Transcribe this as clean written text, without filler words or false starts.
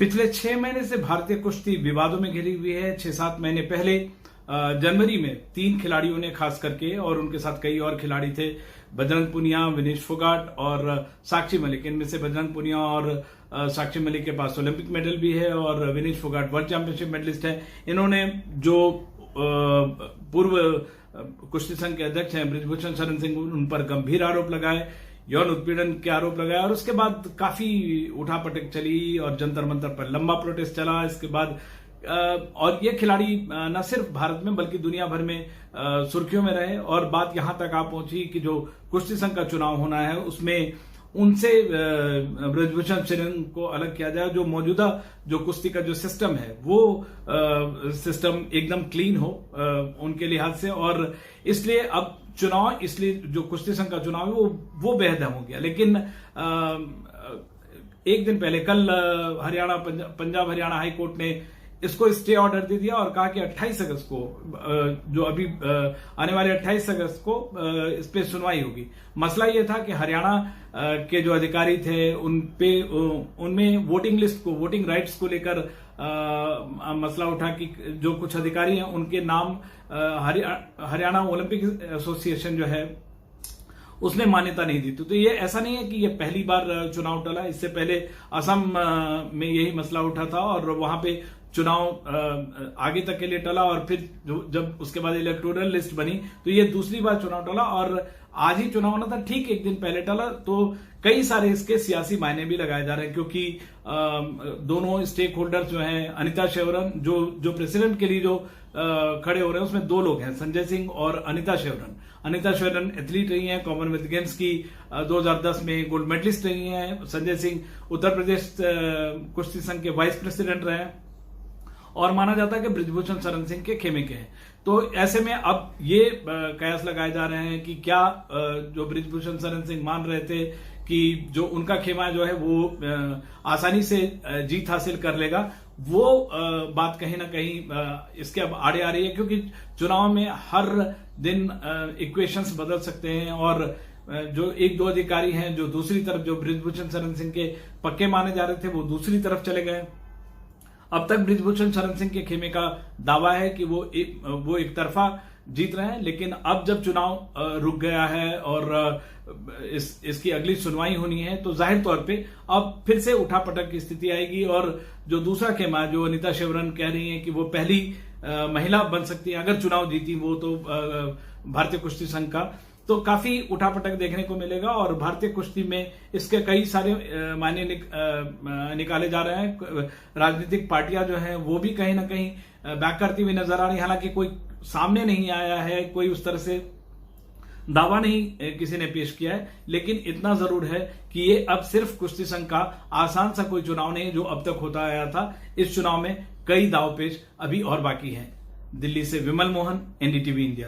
पिछले 6 महीने से भारतीय कुश्ती विवादों में घिरी हुई है। 6-7 महीने पहले जनवरी में 3 खिलाड़ियों ने खास करके, और उनके साथ कई और खिलाड़ी थे, बजरंग पुनिया, विनेश फोगाट और साक्षी मलिक। इनमें से बजरंग पुनिया और साक्षी मलिक के पास ओलंपिक मेडल भी है और Vinesh Phogat world championship medalist है। इन्होंने जो पूर्व कुश्ती संघ के अध्यक्ष हैं बृजभूषण शरण सिंह, उन पर गंभीर आरोप लगाए, यौन उत्पीड़न के आरोप लगाए और उसके बाद काफी उठापटक चली और जंतर मंतर पर लंबा प्रोटेस्ट चला। इसके बाद और ये खिलाड़ी न सिर्फ भारत में बल्कि दुनिया भर में सुर्खियों में रहे और बात यहां तक आ पहुंची कि जो कुश्ती संघ का चुनाव होना है उसमें उनसे बृजभूषण शरण को अलग किया जाए। जो मौजूदा जो कुश्ती का जो सिस्टम है वो सिस्टम एकदम क्लीन हो उनके लिहाज से, और इसलिए अब चुनाव, इसलिए जो कुश्ती संघ का चुनाव है वो बेहद हो गया। लेकिन एक दिन पहले कल हरियाणा पंजाब हरियाणा हाई कोर्ट ने इसको स्टे ऑर्डर दे दिया और कहा कि 28 अगस्त को, जो अभी आने वाले 28 अगस्त को इस पे सुनवाई होगी। मसला ये था कि हरियाणा के जो अधिकारी थे उनमें वोटिंग लिस्ट को, वोटिंग राइट्स को लेकर मसला उठा कि जो कुछ अधिकारी हैं उनके नाम हरियाणा ओलंपिक एसोसिएशन जो है उसने मान्यता नहीं दी। तो ये ऐसा नहीं है कि ये पहली बार चुनाव टला। इससे पहले असम में यही मसला उठा था और वहां पे चुनाव आगे तक के लिए टला और फिर जब उसके बाद इलेक्टोरल लिस्ट बनी तो ये दूसरी बार चुनाव टला और आज ही चुनाव होना था, ठीक एक दिन पहले टला। तो कई सारे इसके सियासी मायने भी लगाए जा रहे हैं क्योंकि दोनों स्टेक होल्डर्स जो हैं, अनिता शेवरन जो प्रेसिडेंट के लिए जो खड़े हो रहे हैं उसमें 2 लोग हैं, संजय सिंह और अनिता शेवरन। अनिता शेवरन एथलीट रही हैं, कॉमनवेल्थ गेम्स की 2010 में गोल्ड मेडलिस्ट रही हैं। संजय सिंह उत्तर प्रदेश कुश्ती संघ के वाइस प्रेसिडेंट रहे हैं और माना जाता है कि बृजभूषण शरण सिंह के खेमे के हैं। तो ऐसे में अब ये कयास लगाए जा रहे हैं कि क्या जो बृजभूषण शरण सिंह मान रहे थे कि जो उनका खेमा जो है वो आसानी से जीत हासिल कर लेगा, वो बात कहीं ना कहीं इसके अब आड़े आ रही है क्योंकि चुनाव में हर दिन इक्वेशंस बदल सकते हैं और जो 1-2 अधिकारी हैं जो दूसरी तरफ, जो बृजभूषण शरण सिंह के पक्के माने जा रहे थे, वो दूसरी तरफ चले गए। अब तक बृजभूषण शरण सिंह के खेमे का दावा है कि वो एक तरफा जीत रहे हैं, लेकिन अब जब चुनाव रुक गया है और इसकी अगली सुनवाई होनी है तो जाहिर तौर पे अब फिर से उठापटक की स्थिति आएगी और जो दूसरा खेमा, जो अनिता शेवरन कह रही हैं कि वो पहली महिला बन सकती है अगर चुनाव जीती वो, तो भारतीय कुश्ती संघ का, तो काफी उठापटक देखने को मिलेगा और भारतीय कुश्ती में इसके कई सारे मायने निकाले जा रहे हैं। राजनीतिक पार्टियां जो हैं वो भी कहीं ना कहीं बैक करती हुई नजर आ रही, हालांकि कोई सामने नहीं आया है, कोई उस तरह से दावा नहीं किसी ने पेश किया है, लेकिन इतना जरूर है कि ये अब सिर्फ कुश्ती संघ का आसान सा कोई चुनाव नहीं जो अब तक होता आया था। इस चुनाव में कई दावपेच अभी और बाकी हैं। दिल्ली से विमल मोहन, एनडीटीवी इंडिया।